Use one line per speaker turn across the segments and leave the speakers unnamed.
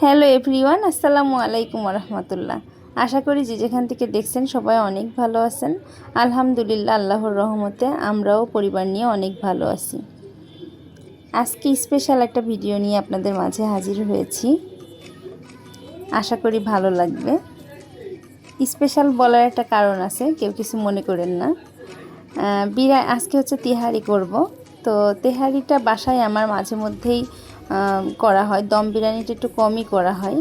Hello everyone, আসসালামু আলাইকুম রহমতুল্লাহ। আশা করি যে যেখান থেকে দেখছেন সবাই অনেক ভালো আছেন। আলহামদুলিল্লাহ, আল্লাহর রহমতে আমরাও পরিবার নিয়ে অনেক ভালো আছি। আজকে স্পেশাল একটা ভিডিও নিয়ে আপনাদের মাঝে হাজির হয়েছি, আশা করি ভালো লাগবে। স্পেশাল বলার একটা কারণ আছে, কেউ কিছু মনে করেন না। আজকে হচ্ছে তেহারি করব। তো তেহারিটা বাসায় আমার মাঝে মধ্যেই করা হয়, দম বিরিয়ানিটা একটু কমই করা হয়,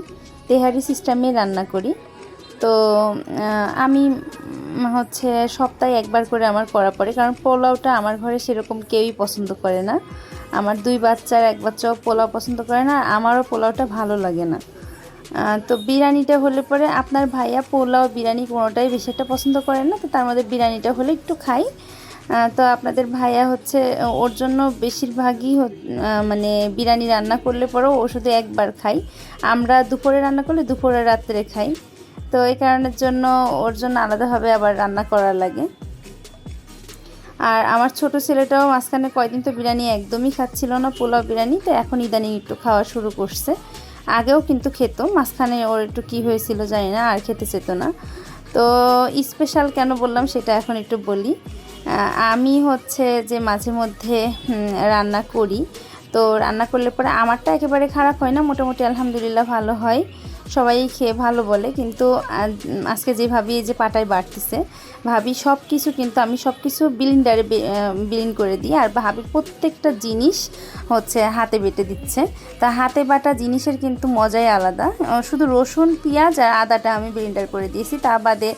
তেহারি সিস্টেমে রান্না করি। তো আমি হচ্ছে সপ্তাহে একবার করে আমার করা পড়ে, কারণ পোলাওটা আমার ঘরে সেরকম কেউই পছন্দ করে না। আমার দুই বাচ্চার এক বাচ্চাও পোলাও পছন্দ করে না, আর আমারও পোলাওটা ভালো লাগে না। তো বিরিয়ানিটা হলে পরে আপনার ভাইয়া পোলাও বিরিয়ানি কোনোটাই বেশি একটা পছন্দ করেন না, তো তার মধ্যে বিরিয়ানিটা হলে একটু খাই। তো আপনাদের ভাইয়া হচ্ছে ওর জন্য বেশিরভাগই মানে বিরিয়ানি রান্না করলে পরেও ও শুধু একবার খাই। আমরা দুপুরে রান্না করলে দুপুরে রাত্রে খাই। তো এই কারণের জন্য ওর জন্য আলাদাভাবে আবার রান্না করা লাগে। আর আমার ছোট ছেলেটাও মাঝখানে কয়দিন তো বিরিয়ানি একদমই খাচ্ছিল না, পোলাও বিরিয়ানি, তো এখন ইদানিং একটু খাওয়া শুরু করছে। আগেও কিন্তু খেত, মাঝখানে ওর একটু কী হয়েছিল জানি না, আর খেতে চেত না। তো স্পেশাল কেন বললাম সেটা এখন একটু বলি। আমি হচ্ছে যে মাঝে মধ্যে রান্না করি, তো রান্না করলে পরে আমারটা একেবারে খারাপ হয় না, মোটামুটি আলহামদুলিল্লাহ ভালো হয়, সবাই খেয়ে ভালো বলে। কিন্তু আজকে যে ভাবি যে পাটায় বাড়তেছে, ভাবি সব কিছু, কিন্তু আমি সব কিছু ব্লেন্ডারে ব্লেন্ড করে দিই, আর ভাবি প্রত্যেকটা জিনিস হচ্ছে হাতে বেটে দিচ্ছে। তা হাতে বাটা জিনিসের কিন্তু মজাই আলাদা। শুধু রসুন পেঁয়াজ আর আদাটা আমি ব্লেন্ডার করে দিয়েছি, তা বাদে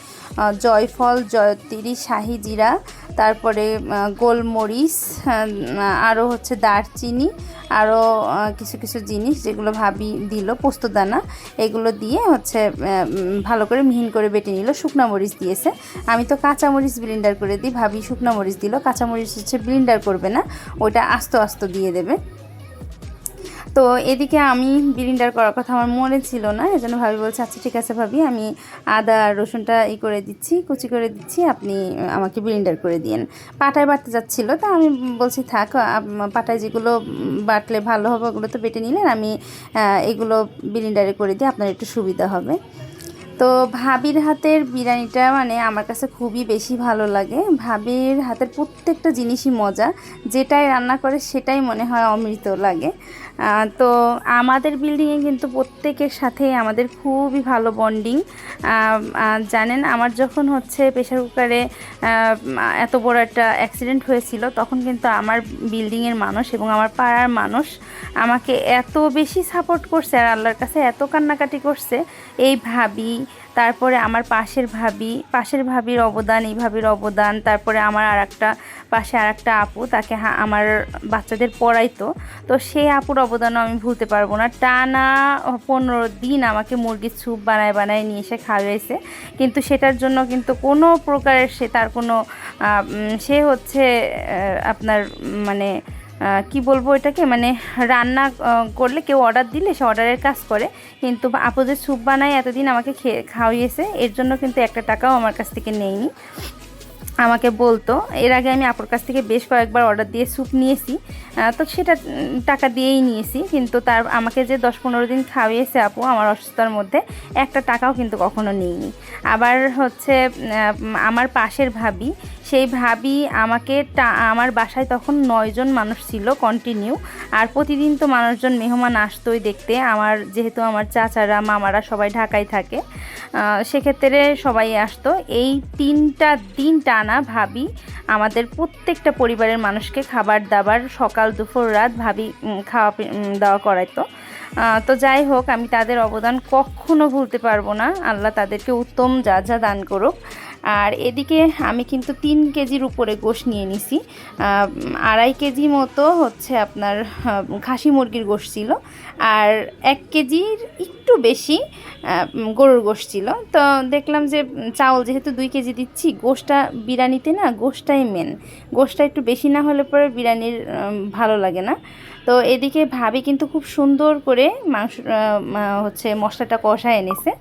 জয়ফল, জয়ত্রী, শাহি জিরা, তারপরে গোলমরিচ, আরও হচ্ছে দারচিনি, আরও কিছু কিছু জিনিস যেগুলো ভাবি দিল, পোস্তদানা, এগুলো দিয়ে হচ্ছে ভালো করে মিহিন করে বেটে নিল। শুকনো মরিচ দিয়েছে, আমি তো কাঁচামরিচ ব্লেন্ডার করে দিই, ভাবি শুকনো মরিচ দিল, কাঁচামরিচ হচ্ছে ব্লেন্ডার করবে না, ওইটা আস্ত আস্ত দিয়ে দেবে। তো এদিকে আমি ব্লেন্ডার করার কথা আমার মনে ছিল না, এজন্য ভাবি বলছে আচ্ছা ঠিক আছে ভাবি, আমি আদা আর রসুনটা করে দিচ্ছি, কুচি করে দিচ্ছি, আপনি আমাকে ব্লেন্ডার করে দিয়েন। পাটায় বাটতে যাচ্ছিলো, তা আমি বলছি থাক, পাটায় যেগুলো বাটলে ভালো হবে ওগুলো তো বেটে নিলেন, আমি এগুলো ব্লেন্ডারে করে দিই, আপনার একটু সুবিধা হবে। তো ভাবির হাতের বিরিয়ানিটা মানে আমার কাছে খুবই বেশি ভালো লাগে। ভাবির হাতের প্রত্যেকটা জিনিসই মজা, যেটাই রান্না করে সেটাই মনে হয় অমৃত লাগে। তো আমাদের বিল্ডিংয়ে কিন্তু প্রত্যেকের সাথে আমাদের খুবই ভালো বন্ডিং। জানেন, আমার যখন হচ্ছে প্রেশার কুকারে এত বড় একটা অ্যাক্সিডেন্ট হয়েছিল, তখন কিন্তু আমার বিল্ডিংয়ের মানুষ এবং আমার পাড়ার মানুষ আমাকে এত বেশি সাপোর্ট করছে, আর আল্লাহর কাছে এত কান্নাকাটি করছে। এই ভাবি, তারপরে আমার পাশের ভাবির অবদান, এই ভাবির অবদান, তারপরে আমার পাশে আর একটা আপু, তাকে আমার বাচ্চাদের পড়াইতো, তো সেই আপুর অবদানও আমি ভুলতে পারবো না। টানা 15 দিন আমাকে মুরগির স্যুপ বানায় বানায় নিয়ে এসে খাওয়াইছে, কিন্তু সেটার জন্য কিন্তু কোনো প্রকারের তার কোনো সে হচ্ছে আপনার মানে কি বলবো এটাকে, মানে রান্না করলে কেউ অর্ডার দিলে সে অর্ডারের কাজ করে, কিন্তু আপু যে স্যুপ বানায় এতদিন আমাকে খাওয়িয়েছে, এর জন্য কিন্তু একটা টাকাও আমার কাছ থেকে নেয়নি। আমাকে বলতো, এর আগে আমি আপুর কাছ থেকে বেশ কয়েকবার অর্ডার দিয়ে স্যুপ নিয়েছি, তো সেটা টাকা দিয়েই নিয়েছি, কিন্তু তার আমাকে যে 10-15 দিন খাওয়িয়েছে আপু আমার অসুস্থতার মধ্যে, একটা টাকাও কিন্তু কখনো নিইনি। আবার হচ্ছে আমার পাশের ভাবি, সেই ভাবি আমাকে আমার বাসায় তখন 9 জন মানুষ ছিল কন্টিনিউ, আর প্রতিদিন তো মানুষজন মেহমান আসতোই দেখতে, যেহেতু আমার চাচারা মামারা সবাই ঢাকায় থাকে, সেক্ষেত্রে সবাই আসতো। এই 3টা দিন টানা ভাবি আমাদের প্রত্যেকটা পরিবারের মানুষকে খাবার দাবার সকাল দুপুর রাত ভাবি খাওয়া দাওয়া করাইতো। তো যাই হোক, আমি তাদের অবদান কখনো ভুলতে পারবো না, আল্লাহ তাদেরকে উত্তম যা যা দান করুক। আর এদিকে আমি কিন্তু 3 কেজির উপরে গোশত নিয়ে নিছি, 2.5 কেজি মতো হচ্ছে আপনার খাসি মুরগির গোশত ছিল, আর 1 কেজির একটু বেশি গরুর গোশত ছিল। তো দেখলাম যে চাউল যেহেতু 2 কেজি দিচ্ছি, গোশতটা বিরিয়ানিতে না, গোশতটাই মেন, গোশতটা একটু বেশি না হলে পরে বিরিয়ানির ভালো লাগে না। তো এদিকে ভাবি কিন্তু খুব সুন্দর করে মাংস হচ্ছে মশলাটা কষায় এনেছে।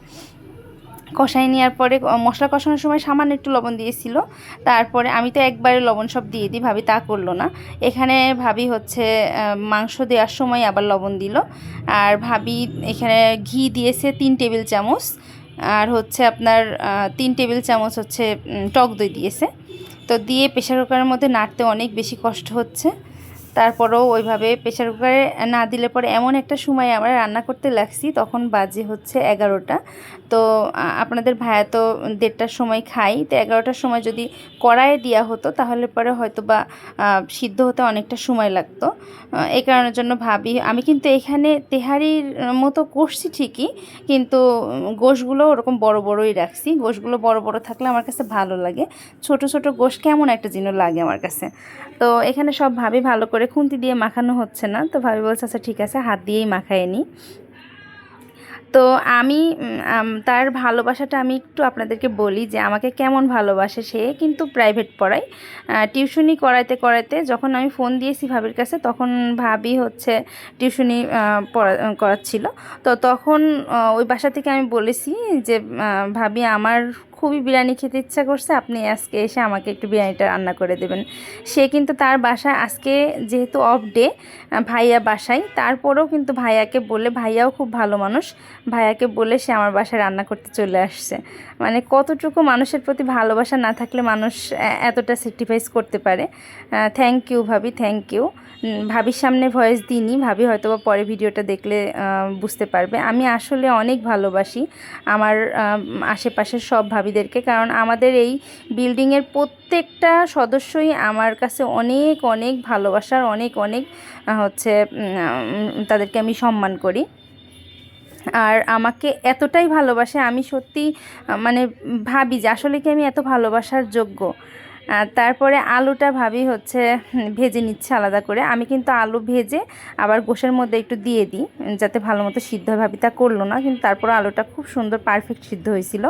কষাই নেওয়ার পরে মশলা কষানোর সময় সামান্য একটু লবণ দিয়েছিল। তারপরে আমি তো একবারে লবণ সব দিয়ে দিই, ভাবি তা করলো না। এখানে ভাবি হচ্ছে মাংস দেওয়ার সময় আবার লবণ দিল। আর ভাবি এখানে ঘি দিয়েছে 3 টেবিল চামচ, আর হচ্ছে আপনার 3 টেবিল চামচ হচ্ছে টক দই দিয়েছে। তো দিয়ে প্রেশার কুকারের মধ্যে নাড়তে অনেক বেশি কষ্ট হচ্ছে। তারপরেও ওইভাবে প্রেশার কুকারে না দিলে পরে এমন একটা সময় আমরা রান্না করতে লাগছি, তখন বাজে হচ্ছে 11টা। তো আপনাদের ভাইয়া তো 1:30টার সময় খাই, তো 11টার সময় যদি কড়াইয়ে দেওয়া হতো তাহলে পরে হয়তো বা সিদ্ধ হতে অনেকটা সময় লাগতো। এই কারণের জন্য ভাবি আমি কিন্তু এখানে তেহারির মতো করছি ঠিকই, কিন্তু গোশগুলো ওরকম বড় বড়ই রাখছি। গোশগুলো বড় বড় থাকলে আমার কাছে ভালো লাগে, ছোট ছোট গোশ কেমন একটা জিনিস লাগে আমার কাছে। তো এখানে সব ভাবি ভালো করে খুন্তি দিয়ে মাখানো হচ্ছে না, তো ভাবি বলছে আচ্ছা ঠিক আছে হাত দিয়েই মাখায় নিই। তো আমি তার ভালোবাসাটা আমি একটু আপনাদেরকে বলি যে আমাকে কেমন ভালোবাসে। সে কিন্তু প্রাইভেট পড়ায়, টিউশনি করাইতে করাইতে যখন আমি ফোন দিয়েছি ভাবির কাছে, তখন ভাবি হচ্ছে টিউশনি করাচ্ছিল। তো তখন ওই বাসা থেকে আমি বলেছি যে ভাবি আমার খুবই বিরিয়ানি খেতে ইচ্ছা করছে, আপনি আজকে এসে আমাকে একটু বিরিয়ানিটা রান্না করে দেবেন। সে কিন্তু তার বাসায় আজকে যেহেতু অফ ডে, ভাইয়া বাসায়, তারপরেও কিন্তু ভাইয়াকে বলে, ভাইয়াও খুব ভালো মানুষ, ভাইয়াকে বলে সে আমার বাসায় রান্না করতে চলে আসছে। মানে কতটুকু মানুষের প্রতি ভালোবাসা না থাকলে মানুষ এতটা স্যাক্রিফাইস করতে পারে। থ্যাংক ইউ ভাবি, থ্যাংক ইউ। ভাবির সামনে ভয়েস দিইনি, ভাবি হয়তো বা পরে ভিডিওটা দেখলে বুঝতে পারবে। আমি আসলে অনেক ভালোবাসি আমার আশেপাশের সব ভাবিদেরকে, কারণ আমাদের এই বিল্ডিংয়ের প্রত্যেকটা সদস্যই আমার কাছে অনেক অনেক ভালোবাসার, অনেক অনেক হচ্ছে তাদেরকে আমি সম্মান করি। আর আমাকে এতটাই ভালোবাসে, আমি সত্যি মানে ভাবি যে আসলে কি আমি এত ভালোবাসার যোগ্য। তারপরে আলুটা ভাবি হচ্ছে ভেজে নিচ্ছে আলাদা করে। আমি কিন্তু আলু ভেজে আবার গোশের মধ্যে একটু দিয়ে দিই যাতে ভালো মতো সিদ্ধ হয়। ভাবি তা করলো না, কিন্তু তারপরে আলুটা খুব সুন্দর পারফেক্ট সিদ্ধ হয়েছিল।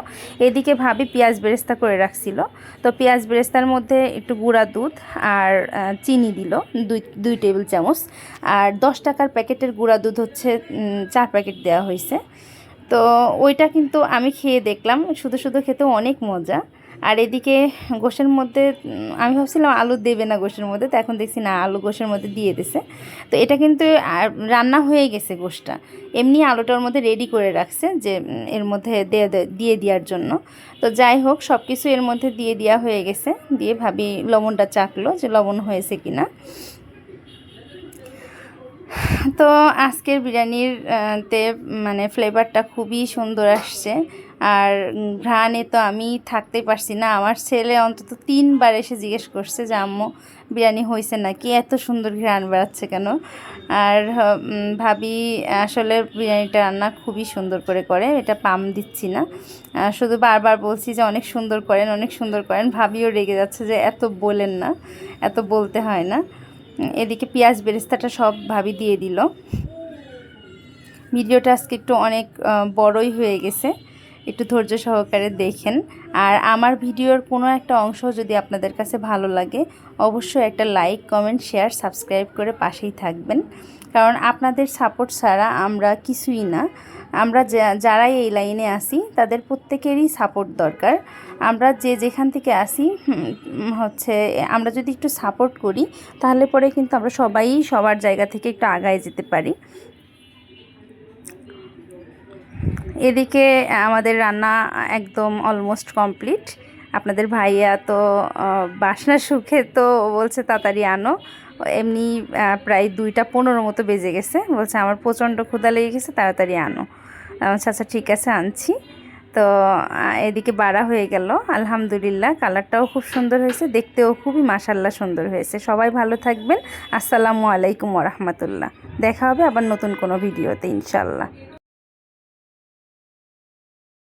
এদিকে ভাবি পেঁয়াজ বেরেস্তা করে রাখছিল। তো পেঁয়াজ বেরেস্তার মধ্যে একটু গুঁড়া দুধ আর চিনি দিল 2 টেবিল চামচ। আর 10 টাকার প্যাকেটের গুঁড়া দুধ হচ্ছে 4 প্যাকেট দেওয়া হয়েছে। তো ওইটা কিন্তু আমি খেয়ে দেখলাম, শুধু শুধু খেতে অনেক মজা। আর এদিকে গোশের মধ্যে আমি ভাবছিলাম আলু দেবে না গোশের মধ্যে, তো এখন দেখছি না, আলু গোশের মধ্যে দিয়ে দিছে। তো এটা কিন্তু রান্না হয়ে গেছে গোশটা, এমনি আলুটার মধ্যে রেডি করে রাখছে যে এর মধ্যে দিয়ে দেওয়ার জন্য। তো যাই হোক সব কিছু এর মধ্যে দিয়ে দেওয়া হয়ে গেছে। দিয়ে ভাবি লবণটা চাখলো যে লবণ হয়েছে কিনা। তো আজকের বিরিয়ানির তে মানে ফ্লেভারটা খুবই সুন্দর আসছে। আর ঘ্রাণে তো আমি থাকতেই পারছি না। আমার ছেলে অন্তত 3বার এসে জিজ্ঞেস করছে যে আম্মু বিরিয়ানি হয়েছে নাকি, এত সুন্দর ঘ্রাণ বেড়াচ্ছে কেন। আর ভাবি আসলে বিরিয়ানিটা রান্না খুবই সুন্দর করে এটা পাম দিচ্ছি না, শুধু বারবার বলছি যে অনেক সুন্দর করেন, অনেক সুন্দর করেন। ভাবিও রেগে যাচ্ছে যে এত বলেন না, এত বলতে হয় না। এদিকে পেঁয়াজ বেরেস্তাটা সব ভাবি দিয়ে দিল। ভিডিওটা আজকে একটু অনেক বড়ই হয়ে গেছে, একটু ধৈর্য সহকারে দেখেন। আর আমার ভিডিওর কোনো একটা অংশ যদি আপনাদের কাছে ভালো লাগে, অবশ্যই একটা লাইক, কমেন্ট, শেয়ার, সাবস্ক্রাইব করে পাশেই থাকবেন, কারণ আপনাদের সাপোর্ট ছাড়া আমরা কিছুই না। আমরা যারাই এই লাইনে আসি তাদের প্রত্যেকেরই সাপোর্ট দরকার। আমরা যেখান থেকে আসি হচ্ছে আমরা যদি একটু সাপোর্ট করি তাহলে পরে কিন্তু আমরা সবাই সবার জায়গা থেকে একটু আগায় যেতে পারি। এদিকে আমাদের রান্না একদম অলমোস্ট কমপ্লিট। আপনাদের ভাইয়া তো বাসনা সুখে তো বলছে তাড়াতাড়ি আনো, এমনি প্রায় 2:15 মতো বেজে গেছে। বলছে আমার প্রচণ্ড ক্ষুধা লেগে গেছে, তাড়াতাড়ি আনো। আচ্ছা ঠিক আছে আনছি। তো এদিকে বাড়া হয়ে গেল। আলহামদুলিল্লাহ, কালারটাও খুব সুন্দর হয়েছে, দেখতেও খুবই মাশাল্লাহ সুন্দর হয়েছে। সবাই ভালো থাকবেন। আসসালামু আলাইকুম ওয়া রাহমাতুল্লাহ। দেখা হবে আবার নতুন কোনো ভিডিওতে ইনশাল্লাহ।